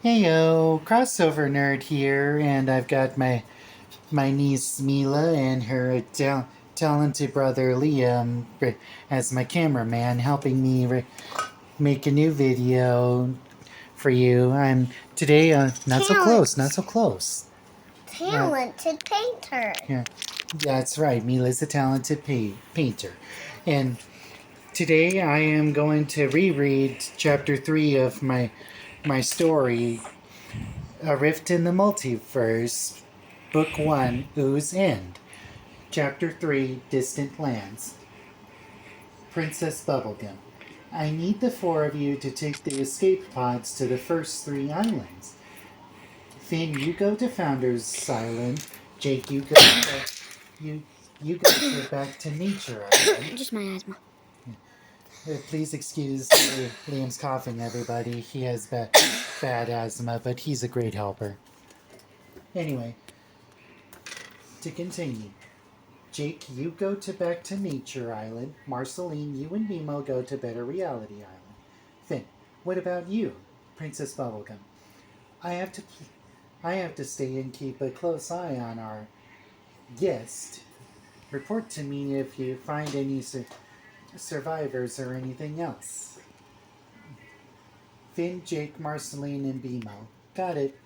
Heyo, crossover nerd here, and I've got my niece Mila and her talented brother Liam as my cameraman, helping me make a new video for you. I'm today not so close, not so close. Talented painter. Yeah, that's right. Mila's a talented painter, and today I am going to reread chapter 3 of my story, A Rift in the Multiverse, Book 1, Ooze End. Chapter 3, Distant Lands. Princess Bubblegum. I need the four of you to take the escape pods to the first 3 islands. Finn, you go to Founders Island. Jake, you go back to Nature Island. Just my asthma. Please excuse Liam's coughing, everybody. He has bad asthma, but he's a great helper. Anyway, to continue. Jake, you go back to Nature Island. Marceline, you and Nemo go to Better Reality Island. Finn, what about you, Princess Bubblegum? I have to stay and keep a close eye on our guest. Report to me if you find any survivors or anything else. Finn, Jake, Marceline, and Bimo. Got it.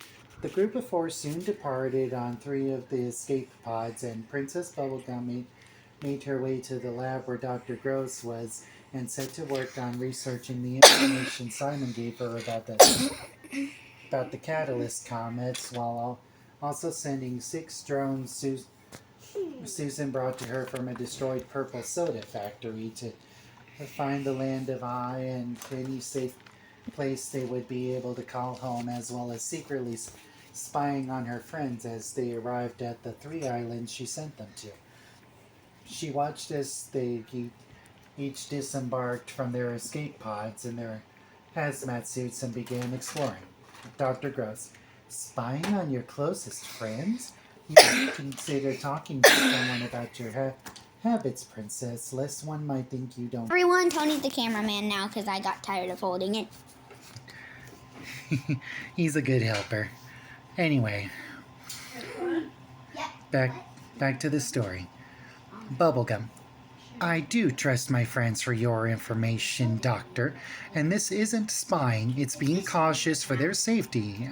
The group of 4 soon departed on 3 of the escape pods, and Princess Bubblegum made her way to the lab where Dr. Gross was and set to work on researching the information Simon gave her about the catalyst comets, while also sending 6 drones Susan brought to her from a destroyed purple soda factory to find the land of Ai and any safe place they would be able to call home, as well as secretly spying on her friends as they arrived at the 3 islands she sent them to. She watched as they each disembarked from their escape pods in their hazmat suits and began exploring. Dr. Gross, spying on your closest friends? You should consider talking to someone about your habits, Princess, lest one might think you don't. Everyone, Tony's the cameraman now because I got tired of holding it. He's a good helper. Anyway, back to the story. Bubblegum. I do trust my friends for your information, Doctor, and this isn't spying, it's being cautious for their safety.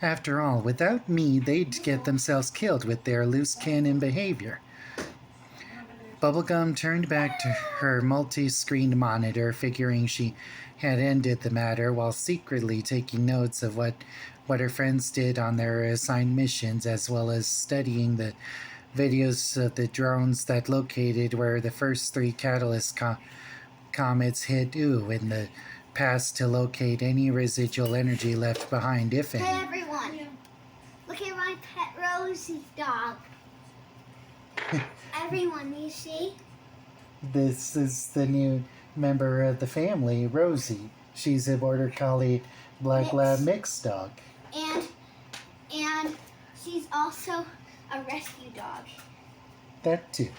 After all, without me, they'd get themselves killed with their loose cannon behavior. Bubblegum turned back to her multi-screened monitor, figuring she had ended the matter, while secretly taking notes of what her friends did on their assigned missions, as well as studying the videos of the drones that located where the first 3 catalyst comets hit in the past to locate any residual energy left behind, if any. Hey everyone, look at my pet Rosie dog. Everyone, you see? This is the new member of the family, Rosie. She's a Border Collie Black Lab mixed dog. And she's also a rescue dog. That too.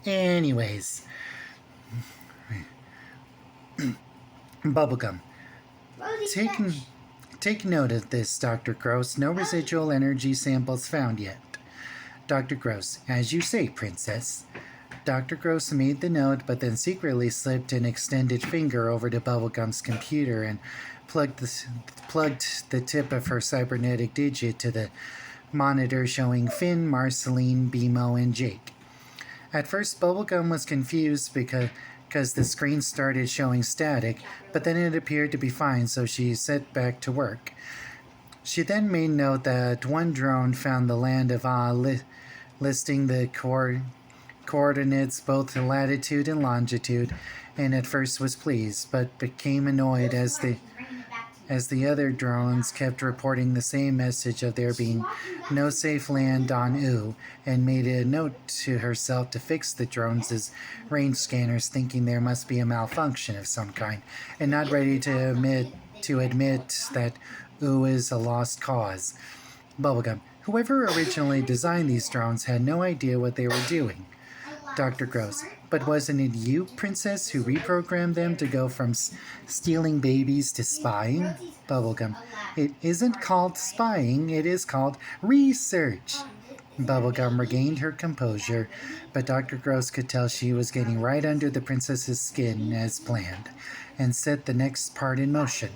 Anyways. Bubblegum. Take note of this, Dr. Gross. No residual energy samples found yet. Dr. Gross, as you say, Princess. Dr. Gross made the note, but then secretly slipped an extended finger over to Bubblegum's computer and plugged the tip of her cybernetic digit to the monitor showing Finn, Marceline, Bimo, and Jake. At first, Bubblegum was confused because the screen started showing static, but then it appeared to be fine, so she set back to work. She then made note that one drone found the land of listing the coordinates, both in latitude and longitude, and at first was pleased, but became annoyed as the other drones kept reporting the same message of there being no safe land on Oo, and made a note to herself to fix the drones' range scanners, thinking there must be a malfunction of some kind, and not ready to admit that Oo is a lost cause. Bubblegum. Whoever originally designed these drones had no idea what they were doing. Dr. Gross. But wasn't it you, Princess, who reprogrammed them to go from stealing babies to spying? Bubblegum. It isn't called spying, it is called research. Bubblegum regained her composure, but Dr. Gross could tell she was getting right under the princess's skin as planned, and set the next part in motion.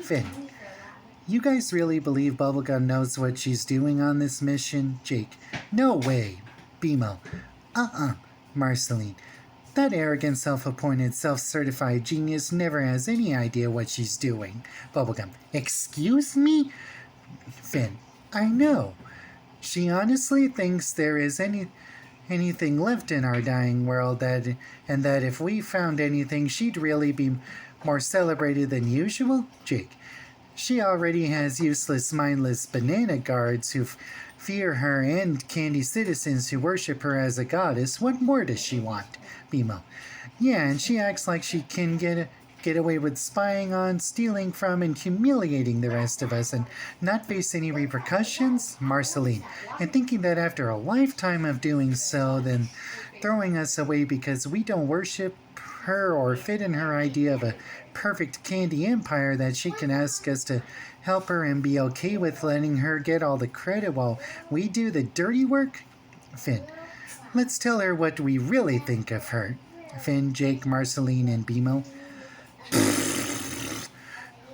Finn. You guys really believe Bubblegum knows what she's doing on this mission? Jake. No way. Bimo. Marceline. That arrogant, self-appointed, self-certified genius never has any idea what she's doing. Bubblegum. Excuse me? Finn. I know. She honestly thinks there is anything left in our dying world and that if we found anything, she'd really be more celebrated than usual? Jake. She already has useless, mindless banana guards who fear her and candy citizens who worship her as a goddess. What more does she want? Bimo. Yeah, and she acts like she can get away with spying on, stealing from, and humiliating the rest of us and not face any repercussions? Marceline. And thinking that after a lifetime of doing so, then throwing us away because we don't worship her or fit in her idea of a perfect candy empire, that she can ask us to help her and be okay with letting her get all the credit while we do the dirty work? Finn. Let's tell her what we really think of her. Finn, Jake, Marceline, and Bimo.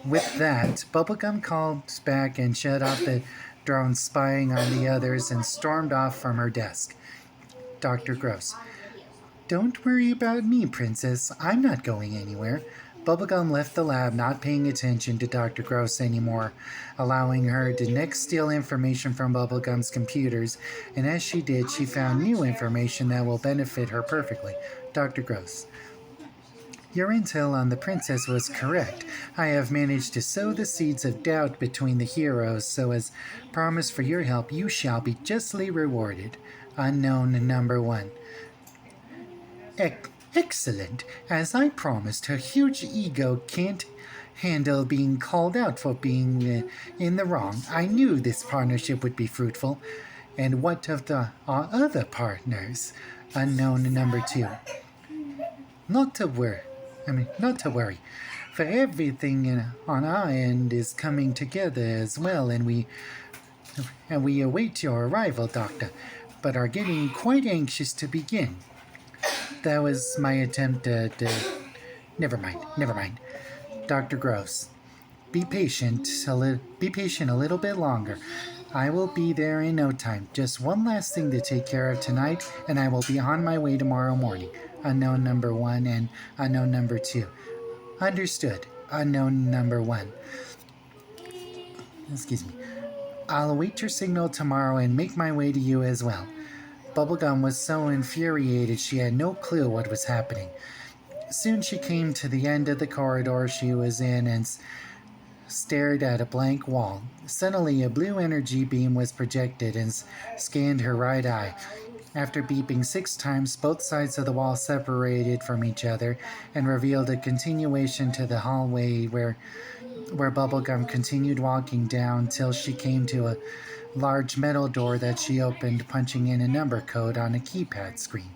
With that, Bubblegum called back and shut off the drone spying on the others and stormed off from her desk. Dr. Gross. Don't worry about me, Princess. I'm not going anywhere. Bubblegum left the lab, not paying attention to Dr. Gross anymore, allowing her to next steal information from Bubblegum's computers, and as she did, she found new information that will benefit her perfectly. Dr. Gross. Your intel on the princess was correct. I have managed to sow the seeds of doubt between the heroes, so as promise for your help, you shall be justly rewarded. Unknown number 1. Excellent. As I promised, her huge ego can't handle being called out for being in the wrong. I knew this partnership would be fruitful. And what of our other partners? Unknown number 2. Not to worry. For everything on our end is coming together as well, and we await your arrival, Doctor, but are getting quite anxious to begin. That was my attempt at... Never mind. Dr. Gross. Be patient a little bit longer. I will be there in no time. Just one last thing to take care of tonight, and I will be on my way tomorrow morning. Unknown number 1 and unknown number 2. Understood. Unknown number 1. Excuse me. I'll await your signal tomorrow and make my way to you as well. Bubblegum was so infuriated she had no clue what was happening. Soon she came to the end of the corridor she was in and stared at a blank wall. Suddenly, a blue energy beam was projected and scanned her right eye. After beeping 6 times, both sides of the wall separated from each other and revealed a continuation to the hallway where Bubblegum continued walking down till she came to a large metal door that she opened, punching in a number code on a keypad screen.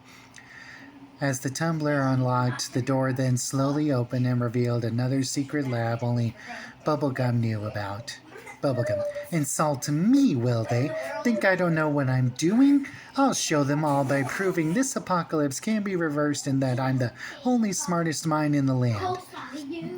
As the tumbler unlocked, the door then slowly opened and revealed another secret lab only Bubblegum knew about. Bubblegum. Insult me, will they? Think I don't know what I'm doing? I'll show them all by proving this apocalypse can be reversed and that I'm the only smartest mind in the land.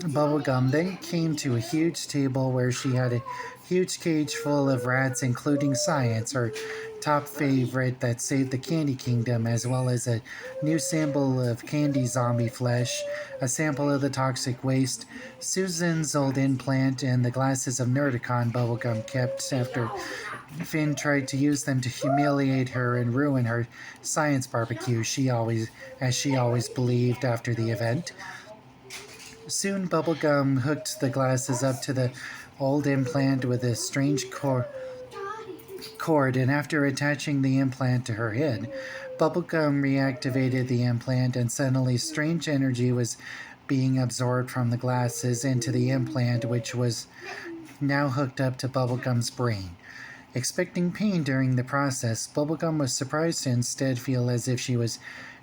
Bubblegum then came to a huge table where she had a huge cage full of rats, including Science, her top favorite that saved the Candy Kingdom, as well as a new sample of candy zombie flesh, a sample of the toxic waste, Susan's old implant, and the glasses of Nerdicon Bubblegum kept after Finn tried to use them to humiliate her and ruin her science barbecue, as she always believed after the event. Soon Bubblegum hooked the glasses up to the old implant with a strange cord, and after attaching the implant to her head, Bubblegum reactivated the implant, and suddenly strange energy was being absorbed from the glasses into the implant, which was now hooked up to Bubblegum's brain. Expecting pain during the process, Bubblegum was surprised to instead feel as if she was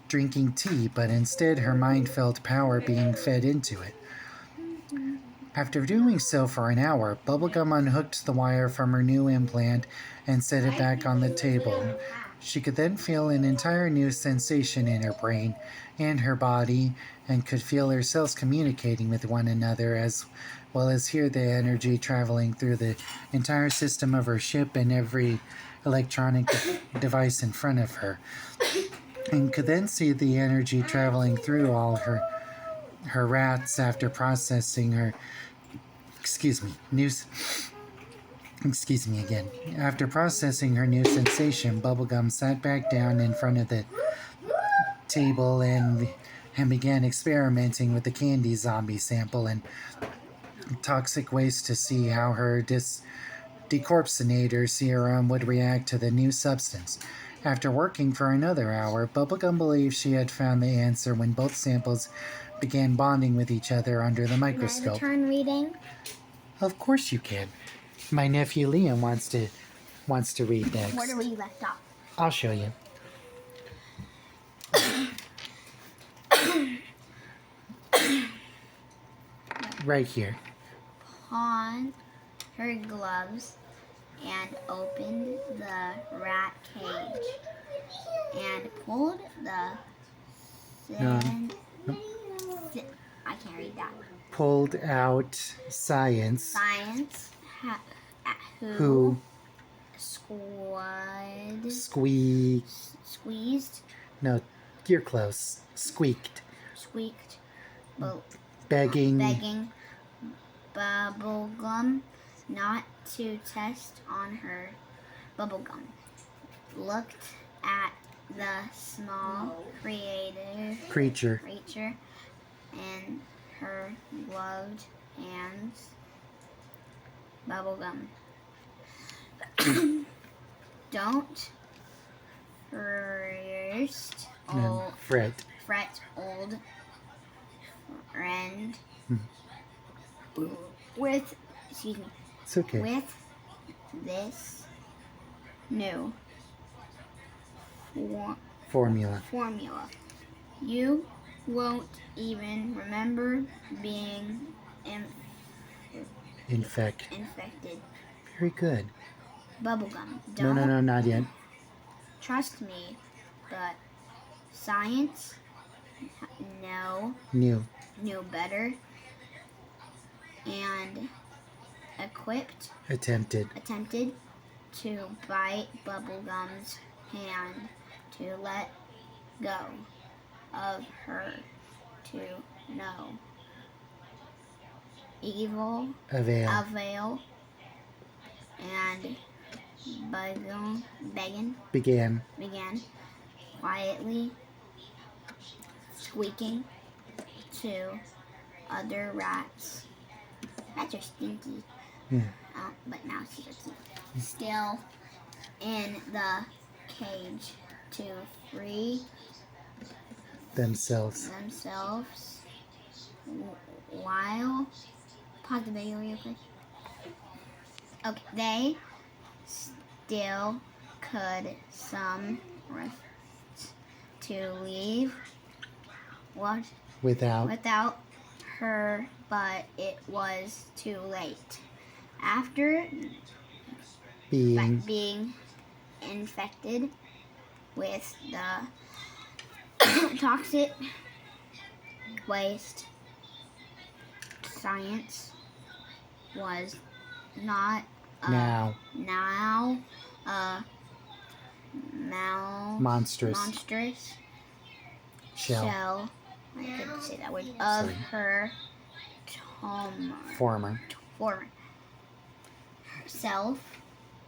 drinking tea, but instead her mind felt power being fed into it. After doing so for an hour, Bubblegum unhooked the wire from her new implant and set it back on the table. She could then feel an entire new sensation in her brain and her body, and could feel her cells communicating with one another, as well as hear the energy traveling through the entire system of her ship and every electronic device in front of her, and could then see the energy traveling through all her rats after processing her After processing her new sensation, Bubblegum sat back down in front of the table and began experimenting with the candy zombie sample and toxic waste to see how her decorpsinator serum would react to the new substance. After working for another hour, Bubblegum believed she had found the answer when both samples began bonding with each other under the Can I microscope. return reading? Of course you can. My nephew Liam wants to read next. Where do we left off? I'll show you. Right here. On her gloves and opened the rat cage and pulled the No. I can't read that. Pulled out science. Science Who squeezed, No, you're close. Squeaked. Begging. Bubblegum not to test on her. Bubblegum looked at the small Creature. creature in her gloved hands. Bubblegum. Don't fret, old friend. It's okay. With this new Formula. you won't even remember being infected. Very good. Bubblegum. No, not yet. Trust me, but science New. knew better and attempted to bite Bubblegum's hand to let go of her to no evil avail and began quietly squeaking to other rats. Rats are stinky. Yeah. But now she's still in the cage to free themselves. While pause the video real quick. Okay, they still could some rest to leave without her, but it was too late. After being infected with the toxic waste, science was not now monstrous shell. I couldn't say that word. Of her former self,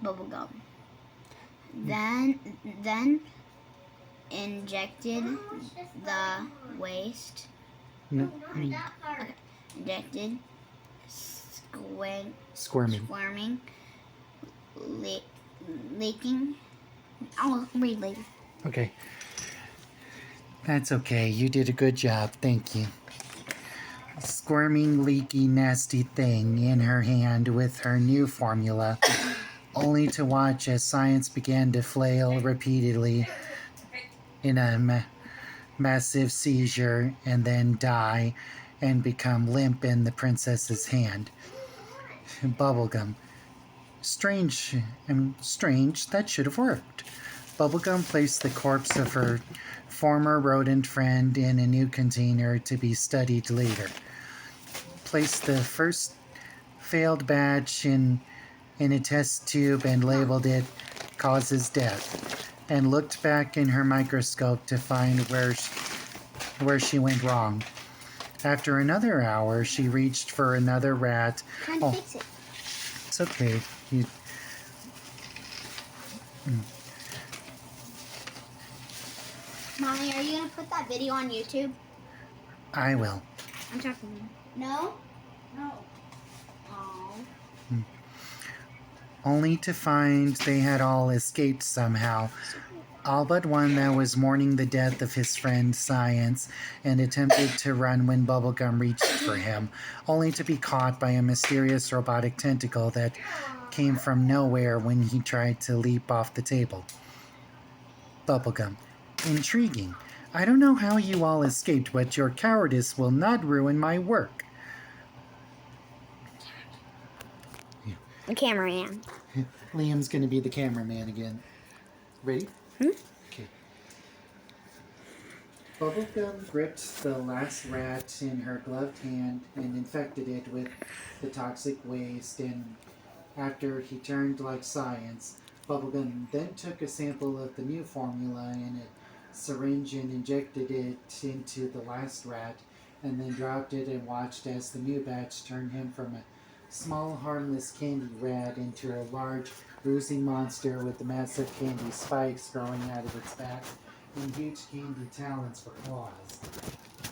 Bubblegum. Then injected the waste. Injected squirming, leaking. I'll read later. Okay. That's okay. You did a good job. Thank you. Squirming, leaky, nasty thing in her hand with her new formula only to watch as Science began to flail repeatedly in a massive seizure and then die and become limp in the princess's hand. Bubblegum. Strange, that should have worked. Bubblegum placed the corpse of her former rodent friend in a new container to be studied later. Placed the first failed batch in a test tube and labeled it causes death, and looked back in her microscope to find where she went wrong. After another hour, she reached for another rat. Trying to fix it. It's okay. Mommy, are you gonna put that video on YouTube? I will. I'm talking. No. No. Oh. Only to find they had all escaped somehow. All but one that was mourning the death of his friend Science and attempted to run when Bubblegum reached for him, only to be caught by a mysterious robotic tentacle that came from nowhere when he tried to leap off the table. Bubblegum. Intriguing. I don't know how you all escaped, but your cowardice will not ruin my work. The cameraman. Liam's going to be the cameraman again. Ready? Okay. Bubblegum gripped the last rat in her gloved hand and infected it with the toxic waste, and after he turned like Science, Bubblegum then took a sample of the new formula in a syringe and injected it into the last rat, and then dropped it and watched as the new batch turned him from a small, harmless candy rat into a large, bruising monster with the massive candy spikes growing out of its back and huge candy talons for claws.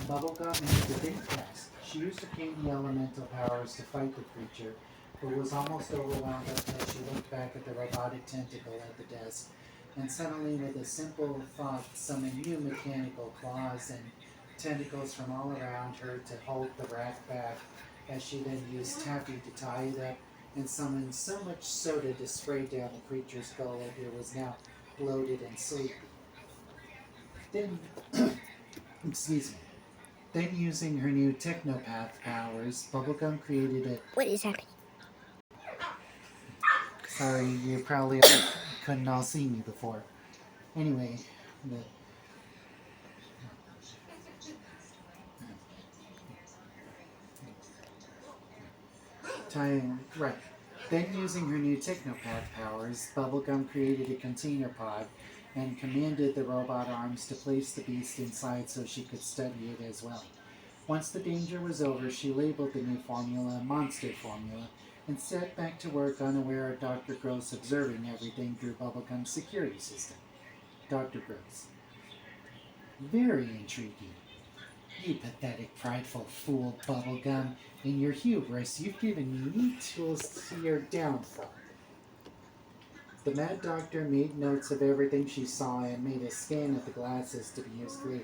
Bubblegum made the big test. She used her candy elemental powers to fight the creature, but was almost overwhelmed as she looked back at the robotic tentacle at the desk, and suddenly, with a simple thought, summoned new mechanical claws and tentacles from all around her to hold the rat back, as she then used taffy to tie it up and summoned so much soda to spray down the creature's skull that it was now bloated and sleepy. Then, excuse me. Then, using her new technopath powers, Bubblegum created a... What is happening? Sorry, you probably couldn't all see me before. Anyway, right. Then, using her new technopath powers, Bubblegum created a container pod and commanded the robot arms to place the beast inside so she could study it as well. Once the danger was over, she labeled the new formula Monster Formula and set back to work, unaware of Dr. Gross observing everything through Bubblegum's security system. Dr. Gross. Very intriguing. You pathetic, prideful fool, Bubblegum. In your hubris, you've given me neat tools to your downfall. The Mad Doctor made notes of everything she saw and made a scan of the glasses to be used later.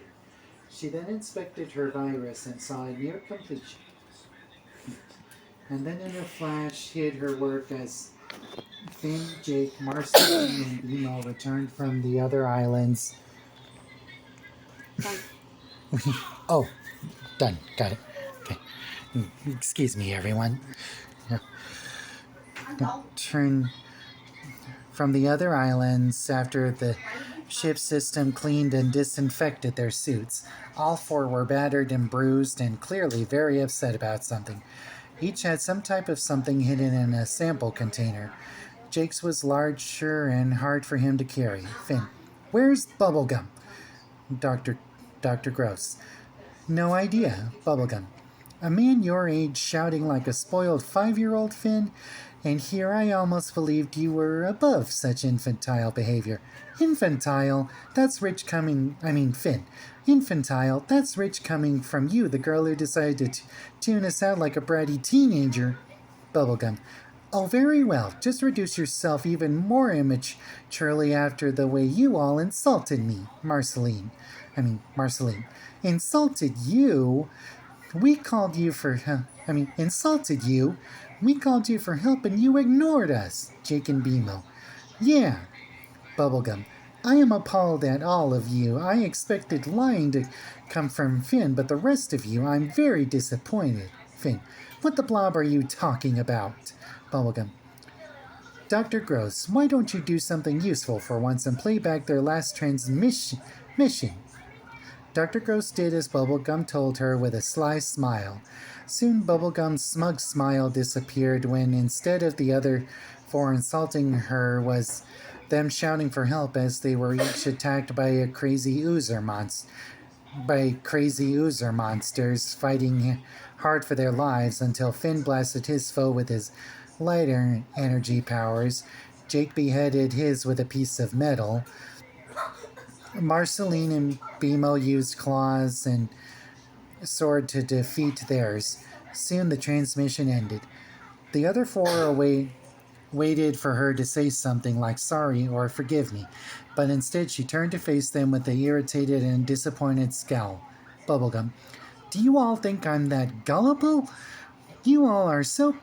She then inspected her virus and saw a near completion. And then in a flash hid her work as Finn, Jake, Marcy, and Emo returned from the other islands. Oh, done. Got it. Okay. Excuse me, everyone. Turn from the other islands after the ship system cleaned and disinfected their suits. All four were battered and bruised and clearly very upset about something. Each had some type of something hidden in a sample container. Jake's was larger and hard for him to carry. Finn. Where's Bubblegum? Dr. Gross. No idea. Bubblegum. A man your age shouting like a spoiled 5-year-old, Finn? And here I almost believed you were above such infantile behavior. Infantile? That's rich coming... Finn. Infantile? That's rich coming from you, the girl who decided to tune us out like a bratty teenager. Bubblegum. Oh, very well. Just reduce yourself even more immaturely after the way you all insulted me, Marceline. Insulted you? We called you for insulted you. We called you for help and you ignored us. Jake and BMO. Yeah. Bubblegum. I am appalled at all of you. I expected lying to come from Finn, but the rest of you, I'm very disappointed. Finn. What the blob are you talking about? Bubblegum. Dr. Gross, why don't you do something useful for once and play back their last transmission? Dr. Gross did as Bubblegum told her with a sly smile. Soon Bubblegum's smug smile disappeared when instead of the other four insulting her was them shouting for help as they were each attacked by crazy oozer monsters fighting hard for their lives until Finn blasted his foe with his lighter energy powers. Jake beheaded his with a piece of metal. Marceline and BMO used claws and sword to defeat theirs. Soon the transmission ended. The other four waited for her to say something like sorry or forgive me, but instead she turned to face them with an irritated and disappointed scowl. Bubblegum. Do you all think I'm that gullible? You all are so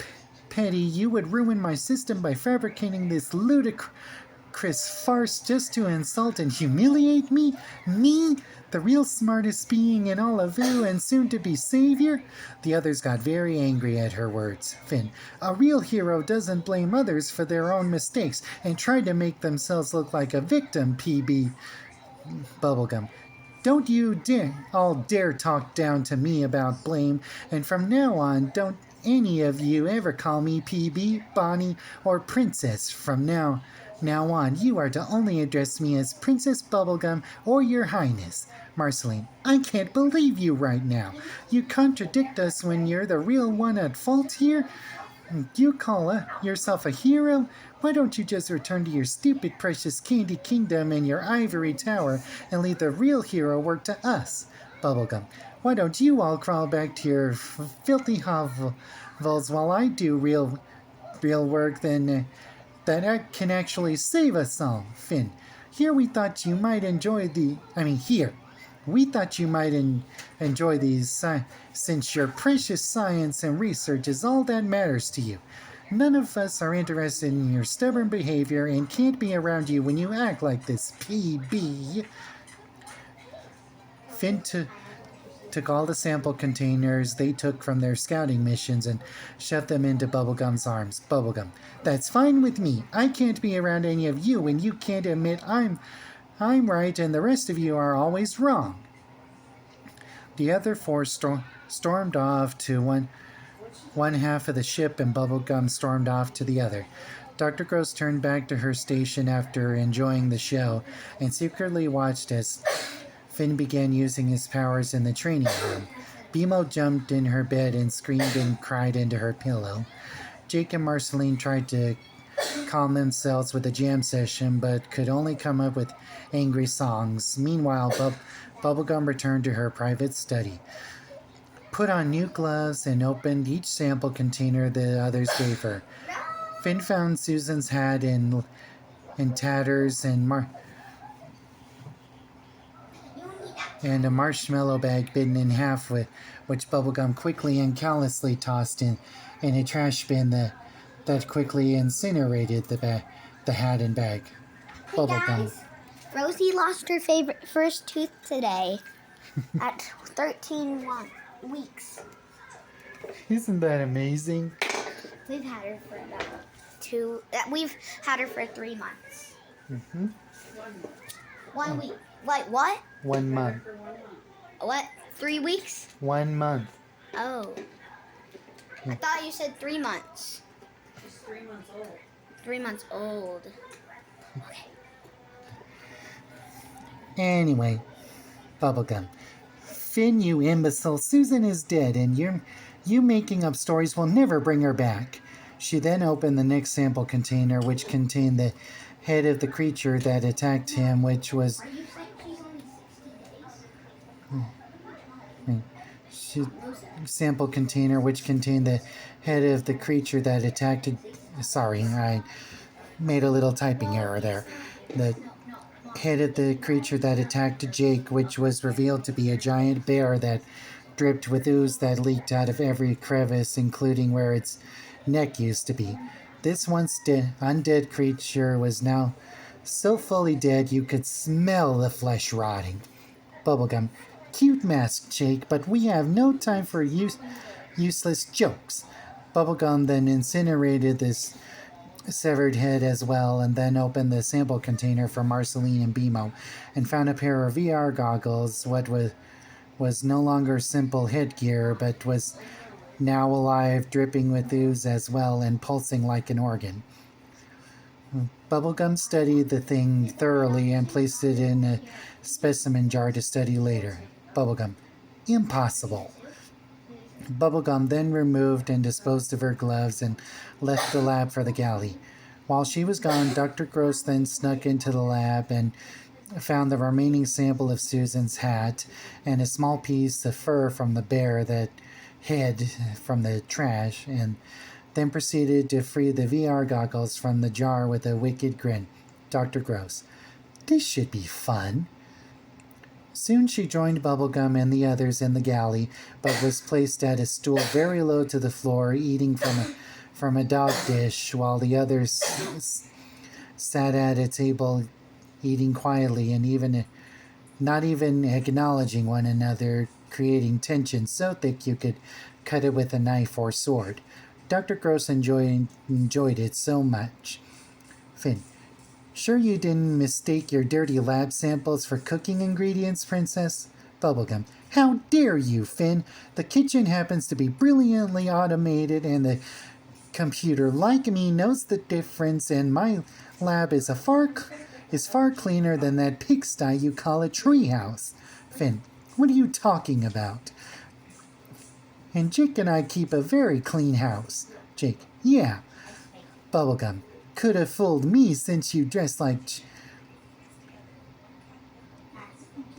petty you would ruin my system by fabricating this ludicrous farce just to insult and humiliate me? Me? The real smartest being in all of Vu and soon-to-be savior? The others got very angry at her words. Finn. A real hero doesn't blame others for their own mistakes and try to make themselves look like a victim, PB. Bubblegum. Don't you all dare talk down to me about blame, and from now on, don't any of you ever call me PB, Bonnie, or Princess. From now on, you are to only address me as Princess Bubblegum or Your Highness. Marceline. I can't believe you right now. You contradict us when you're the real one at fault here. You call yourself a hero? Why don't you just return to your stupid precious candy kingdom and your ivory tower and leave the real hero work to us? Bubblegum. Why don't you all crawl back to your filthy hovels while I do real work then that can actually save us all? Finn. Here we thought you might enjoy we thought you might enjoy these since your precious science and research is all that matters to you. None of us are interested in your stubborn behavior and can't be around you when you act like this, PB. Finn took all the sample containers they took from their scouting missions and shoved them into Bubblegum's arms. Bubblegum. That's fine with me. I can't be around any of you when you can't admit I'm right and the rest of you are always wrong. The other four stormed off to one half of the ship and Bubblegum stormed off to the other. Dr. Gross turned back to her station after enjoying the show and secretly watched as Finn began using his powers in the training room. BMO jumped in her bed and screamed and cried into her pillow. Jake and Marceline tried to calm themselves with a jam session, but could only come up with angry songs. Meanwhile, Bubblegum returned to her private study, put on new gloves, and opened each sample container the others gave her. Finn found Susan's hat in tatters and a marshmallow bag bitten in half, which Bubblegum quickly and callously tossed in a trash bin that quickly incinerated the hat and bag. Hey Bubblegum. guys, Rosie lost her first tooth today at 13 weeks. Isn't that amazing? We've had her for about 3 months. Mm-hmm. 1 week. Wait, what? 1 month. What? 3 weeks? 1 month. Oh. I thought you said 3 months. She's 3 months old. 3 months old. Okay. Anyway, Bubblegum. Finn, you imbecile, Susan is dead, and you making up stories will never bring her back. She then opened the next sample container, which contained the head of the creature that attacked him, which was... Are you saying she's only 60 days? Sample container, which contained the head of the creature that attacked... Sorry, I made a little typing error there. The head of the creature that attacked Jake, which was revealed to be a giant bear that dripped with ooze that leaked out of every crevice, including where its neck used to be. This once undead creature was now so fully dead you could smell the flesh rotting. Bubblegum. Cute mask, Jake, but we have no time for useless jokes. Bubblegum then incinerated this severed head as well, and then opened the sample container for Marceline and BMO, and found a pair of VR goggles. What was no longer simple headgear, but was now alive, dripping with ooze as well, and pulsing like an organ. Bubblegum studied the thing thoroughly and placed it in a specimen jar to study later. Bubblegum. Impossible. Bubblegum then removed and disposed of her gloves and left the lab for the galley. While she was gone, Dr. Gross then snuck into the lab and found the remaining sample of Susan's hat and a small piece of fur from the bear that hid from the trash, and then proceeded to free the VR goggles from the jar with a wicked grin. Dr. Gross. This should be fun. Soon she joined Bubblegum and the others in the galley, but was placed at a stool very low to the floor, eating from a dog dish, while the others sat at a table eating quietly and not even acknowledging one another, creating tension so thick you could cut it with a knife or sword. Dr. Gross enjoyed it so much. Finn. Sure you didn't mistake your dirty lab samples for cooking ingredients, Princess? Bubblegum. How dare you, Finn? The kitchen happens to be brilliantly automated, and the computer, like me, knows the difference, and my lab is far cleaner than that pigsty you call a treehouse. Finn. What are you talking about? And Jake and I keep a very clean house. Jake. Yeah. Bubblegum. Could have fooled me since you dress like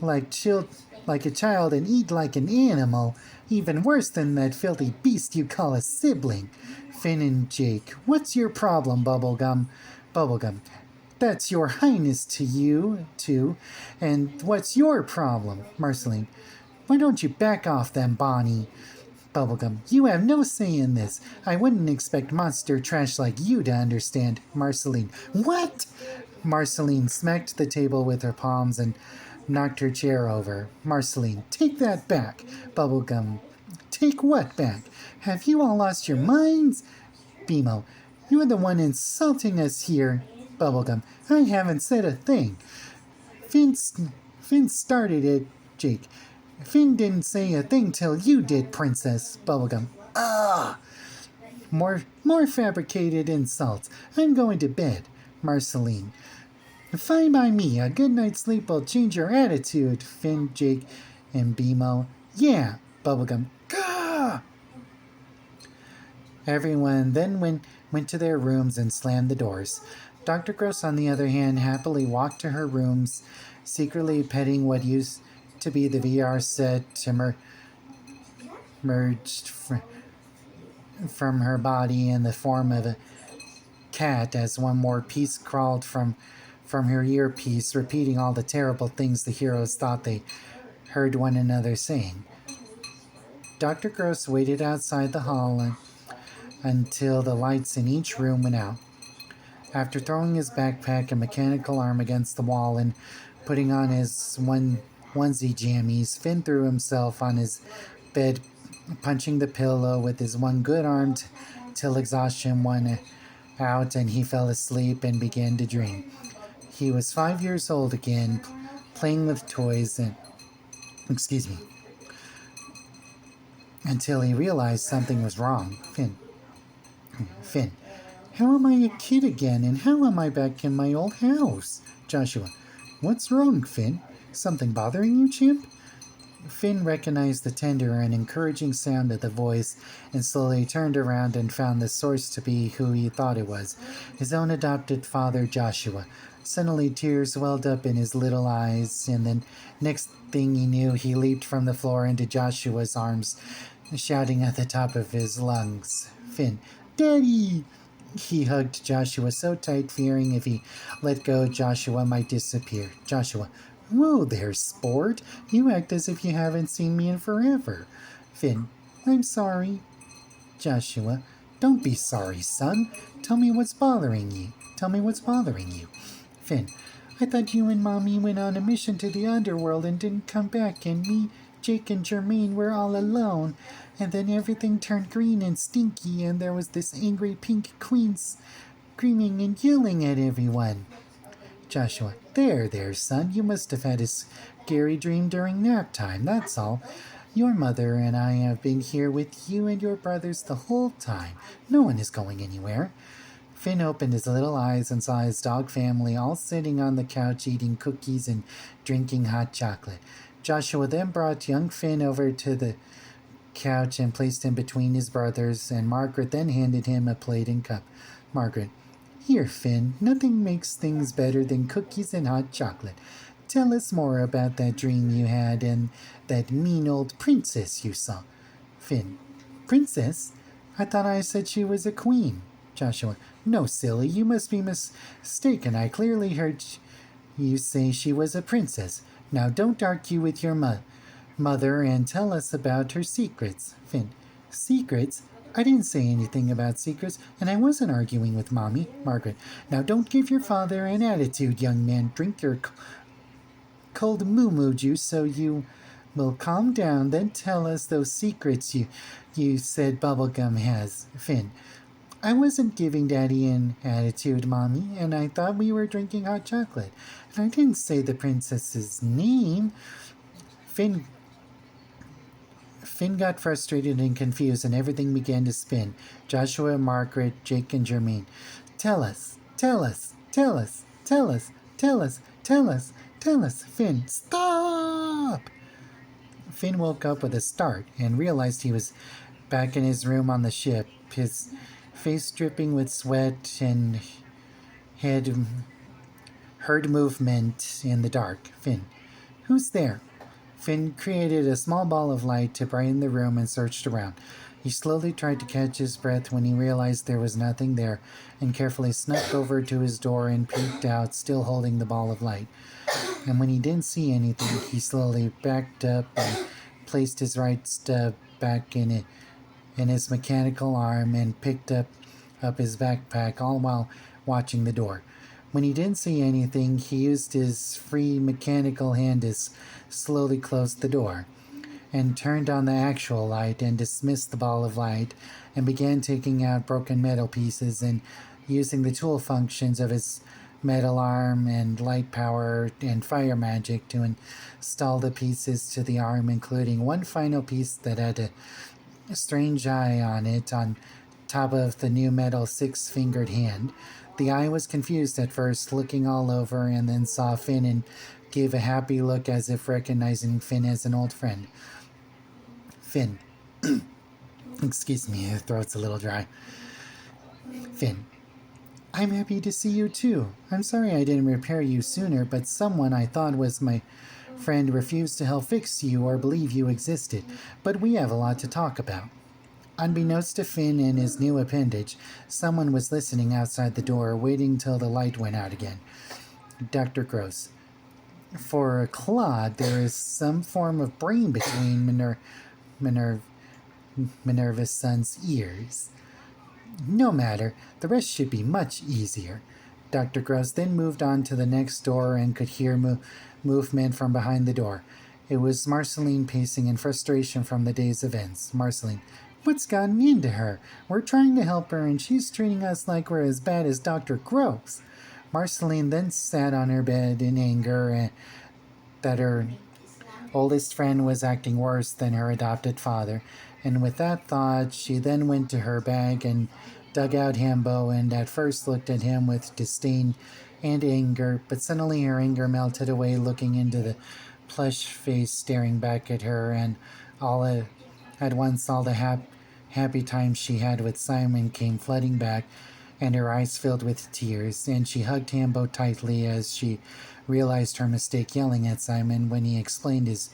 a child and eat like an animal. Even worse than that filthy beast you call a sibling. Finn and Jake. What's your problem, Bubblegum? Bubblegum. That's your highness to you, too. And what's your problem? Marceline. Why don't you back off them, Bonnie? Bubblegum. You have no say in this. I wouldn't expect monster trash like you to understand. Marceline. What? Marceline smacked the table with her palms and knocked her chair over. Marceline. Take that back. Bubblegum. Take what back? Have you all lost your minds? BMO. You're the one insulting us here. Bubblegum. I haven't said a thing. Finn started it. Jake. Finn didn't say a thing till you did, Princess. Bubblegum. Ah! More fabricated insults. I'm going to bed. Marceline. Fine by me. A good night's sleep will change your attitude. Finn, Jake, and BMO. Yeah. Bubblegum. Gah! Everyone then went to their rooms and slammed the doors. Dr. Gross, on the other hand, happily walked to her rooms, secretly petting what used to be the VR set emerged from her body in the form of a cat as one more piece crawled from her earpiece, repeating all the terrible things the heroes thought they heard one another saying. Dr. Gross waited outside the hall until the lights in each room went out. After throwing his backpack and mechanical arm against the wall and putting on his onesie jammies, Finn threw himself on his bed, punching the pillow with his one good arm till exhaustion won out and he fell asleep and began to dream. He was 5 years old again, playing with toys until he realized something was wrong. Finn. How am I a kid again, and how am I back in my old house? Joshua. What's wrong, Finn? Something bothering you, chimp? Finn recognized the tender and encouraging sound of the voice and slowly turned around and found the source to be who he thought it was, his own adopted father, Joshua. Suddenly tears welled up in his little eyes, and then next thing he knew, he leaped from the floor into Joshua's arms, shouting at the top of his lungs. Finn. Daddy! He hugged Joshua so tight, fearing if he let go, Joshua might disappear. Joshua. Whoa there, sport. You act as if you haven't seen me in forever. Finn, I'm sorry. Joshua, don't be sorry, son. Tell me what's bothering you. Tell me what's bothering you. Finn, I thought you and Mommy went on a mission to the underworld and didn't come back, and me, Jake, and Jermaine were all alone. And then everything turned green and stinky, and there was this angry pink queen screaming and yelling at everyone. Joshua, there, son. You must have had a scary dream during nap time, that's all. Your mother and I have been here with you and your brothers the whole time. No one is going anywhere. Finn opened his little eyes and saw his dog family all sitting on the couch eating cookies and drinking hot chocolate. Joshua then brought young Finn over to the couch and placed him between his brothers, and Margaret then handed him a plate and cup. Margaret, here, Finn, nothing makes things better than cookies and hot chocolate. Tell us more about that dream you had and that mean old princess you saw. Finn, princess? I thought I said she was a queen. Joshua, no, silly, you must be mistaken. I clearly heard you say she was a princess. Now don't argue with your mother and tell us about her secrets. Finn, secrets? I didn't say anything about secrets, and I wasn't arguing with Mommy. Margaret, now don't give your father an attitude, young man. Drink your cold moo juice so you will calm down, then tell us those secrets you said Bubblegum has. Finn, I wasn't giving Daddy an attitude, Mommy, and I thought we were drinking hot chocolate. And I didn't say the princess's name. Finn got frustrated and confused, and everything began to spin. Joshua, Margaret, Jake, and Jermaine. Tell us. Finn, stop! Finn woke up with a start and realized he was back in his room on the ship, his face dripping with sweat and heard movement in the dark. Finn, who's there? Finn created a small ball of light to brighten the room and searched around. He slowly tried to catch his breath when he realized there was nothing there, and carefully snuck over to his door and peeked out, still holding the ball of light. And when he didn't see anything, he slowly backed up and placed his right stub back in his mechanical arm and picked up his backpack, all while watching the door. When he didn't see anything, he used his free mechanical hand to slowly close the door, and turned on the actual light and dismissed the ball of light, and began taking out broken metal pieces and using the tool functions of his metal arm and light power and fire magic to install the pieces to the arm, including one final piece that had a strange eye on it on top of the new metal six-fingered hand. The eye was confused at first, looking all over, and then saw Finn and gave a happy look as if recognizing Finn as an old friend. Finn. Excuse me, the throat's a little dry. Finn. I'm happy to see you too. I'm sorry I didn't repair you sooner, but someone I thought was my friend refused to help fix you or believe you existed. But we have a lot to talk about. Unbeknownst to Finn and his new appendage, someone was listening outside the door, waiting till the light went out again. Dr. Gross. For Claude, there is some form of brain between Minerva's son's ears. No matter, the rest should be much easier. Dr. Gross then moved on to the next door and could hear movement from behind the door. It was Marceline pacing in frustration from the day's events. Marceline. What's gotten into her? We're trying to help her and she's treating us like we're as bad as Dr. Gross. Marceline then sat on her bed in anger that her oldest friend was acting worse than her adopted father, and with that thought she then went to her bag and dug out Hambo, and at first looked at him with disdain and anger, but suddenly her anger melted away, looking into the plush face staring back at her, and all at once all the happy times she had with Simon came flooding back, and her eyes filled with tears, and she hugged Hambo tightly as she realized her mistake, yelling at Simon when he explained his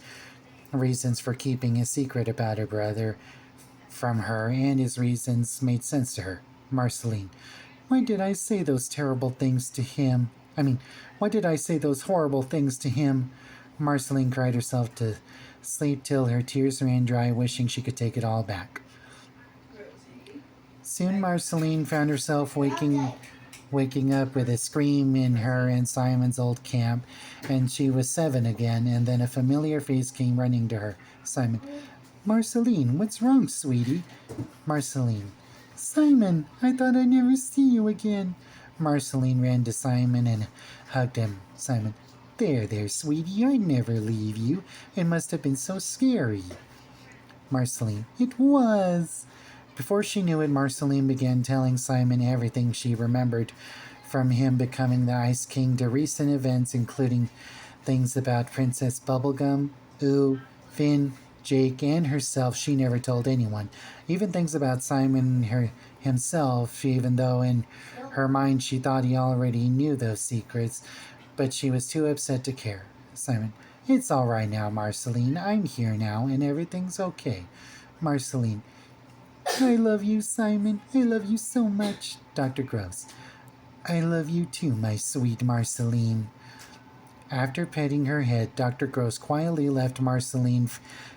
reasons for keeping a secret about her brother from her, and his reasons made sense to her. Marceline. Why did I say those terrible things to him? Why did I say those horrible things to him? Marceline cried herself to sleep till her tears ran dry, wishing she could take it all back. Soon Marceline found herself waking up with a scream in her and Simon's old camp, and she was 7 again, and then a familiar face came running to her. Simon. Marceline, what's wrong, sweetie? Marceline. Simon, I thought I'd never see you again. Marceline ran to Simon and hugged him. Simon. There, sweetie, I'd never leave you. It must have been so scary. Marceline. It was. Before she knew it, Marceline began telling Simon everything she remembered, from him becoming the Ice King to recent events, including things about Princess Bubblegum, Ooh, Finn, Jake, and herself she never told anyone. Even things about Simon himself, even though in her mind she thought he already knew those secrets, but she was too upset to care. Simon. It's all right now, Marceline. I'm here now, and everything's okay. Marceline. I love you, Simon. I love you so much. Dr. Gross. I love you too, my sweet Marceline. After petting her head, Dr. Gross quietly left Marceline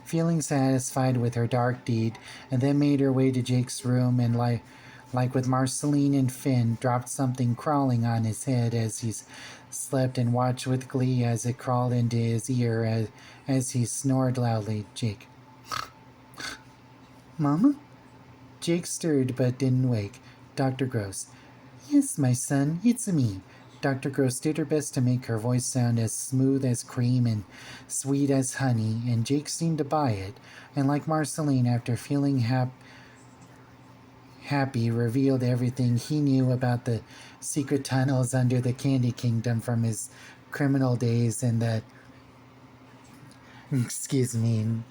feeling satisfied with her dark deed, and then made her way to Jake's room and, like with Marceline and Finn, dropped something crawling on his head as he slept and watched with glee as it crawled into his ear as he snored loudly. Jake. Mama? Jake stirred but didn't wake. Dr. Gross. Yes, my son, it's me. Dr. Gross did her best to make her voice sound as smooth as cream and sweet as honey, and Jake seemed to buy it, and like Marceline, after feeling happy, revealed everything he knew about the secret tunnels under the Candy Kingdom from his criminal days, and that... Excuse me,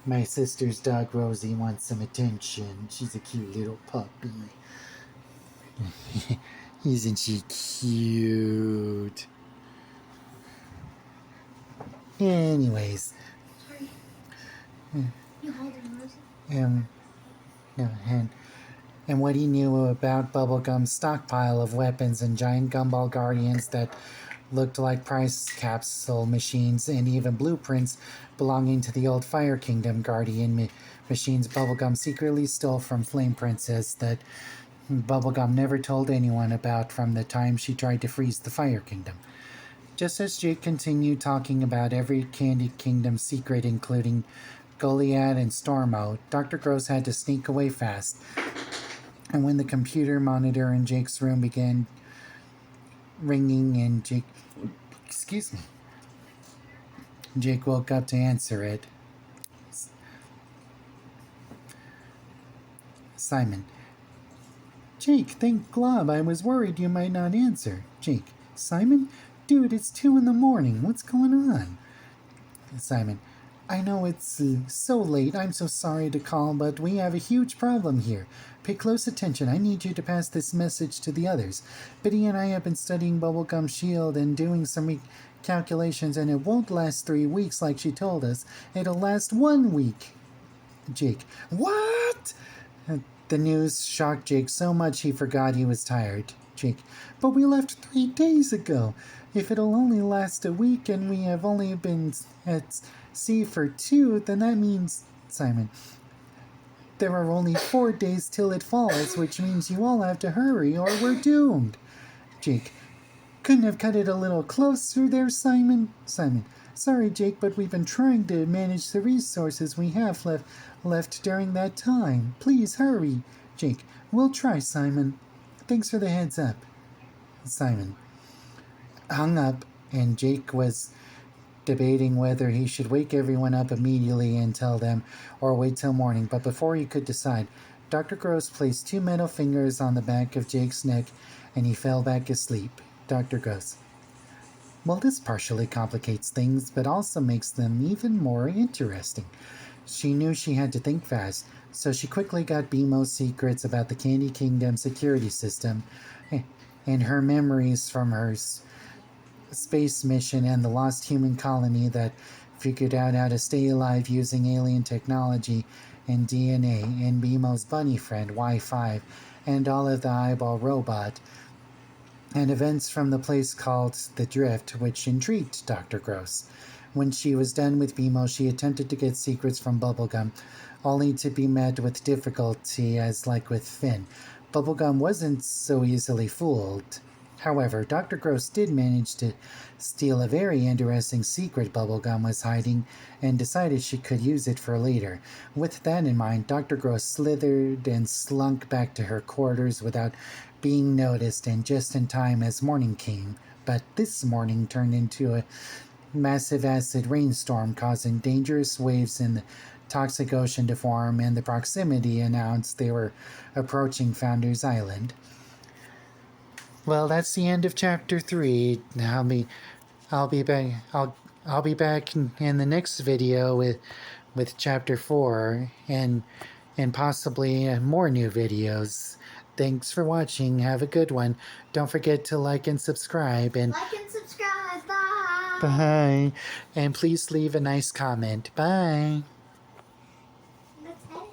my sister's dog Rosie wants some attention. She's a cute little puppy. Isn't she cute? Anyways. You holding Rosie? No, and what he knew about Bubblegum's stockpile of weapons and giant gumball guardians that looked like price capsule machines, and even blueprints belonging to the old Fire Kingdom guardian machines Bubblegum secretly stole from Flame Princess that Bubblegum never told anyone about from the time she tried to freeze the Fire Kingdom. Just as Jake continued talking about every Candy Kingdom secret, including Goliath and Stormo, Dr. Gross had to sneak away fast. And when the computer monitor in Jake's room began ringing and Jake woke up to answer it. Simon. Jake, thank Glob. I was worried you might not answer. Jake. Simon? Dude, it's 2 a.m. What's going on? Simon. I know it's so late. I'm so sorry to call, but we have a huge problem here. Pay close attention. I need you to pass this message to the others. Biddy and I have been studying Bubblegum's shield and doing some calculations, and it won't last 3 weeks like she told us. It'll last 1 week. Jake. What? The news shocked Jake so much he forgot he was tired. Jake. But we left 3 days ago. If it'll only last a week and we have only been at sea for 2, then that means... Simon. There are only 4 days till it falls, which means you all have to hurry or we're doomed. Jake. Couldn't have cut it a little closer there, Simon? Simon. Sorry, Jake, but we've been trying to manage the resources we have left during that time. Please hurry. Jake. We'll try, Simon. Thanks for the heads up. Simon hung up, and Jake was debating whether he should wake everyone up immediately and tell them, or wait till morning. But before he could decide, Dr. Gross placed 2 metal fingers on the back of Jake's neck, and he fell back asleep. Dr. Gross. Well, this partially complicates things, but also makes them even more interesting. She knew she had to think fast, so she quickly got BMO's secrets about the Candy Kingdom security system and her memories from her space mission and the lost human colony that figured out how to stay alive using alien technology and DNA, and BMO's bunny friend, Y5, and all of the eyeball robot, and events from the place called the Drift, which intrigued Dr. Gross. When she was done with BMO, she attempted to get secrets from Bubblegum, only to be met with difficulty, as like with Finn. Bubblegum wasn't so easily fooled. However, Dr. Gross did manage to steal a very interesting secret Bubblegum was hiding and decided she could use it for later. With that in mind, Dr. Gross slithered and slunk back to her quarters without being noticed and just in time as morning came. But this morning turned into a massive acid rainstorm, causing dangerous waves in the toxic ocean to form, and the proximity announced they were approaching Founders Island. Well, that's the end of chapter 3. I'll be back. I'll be back in the next video with chapter 4 and possibly more new videos. Thanks for watching. Have a good one. Don't forget to like and subscribe, and Like and subscribe. Bye. bye. And please leave a nice comment. Bye.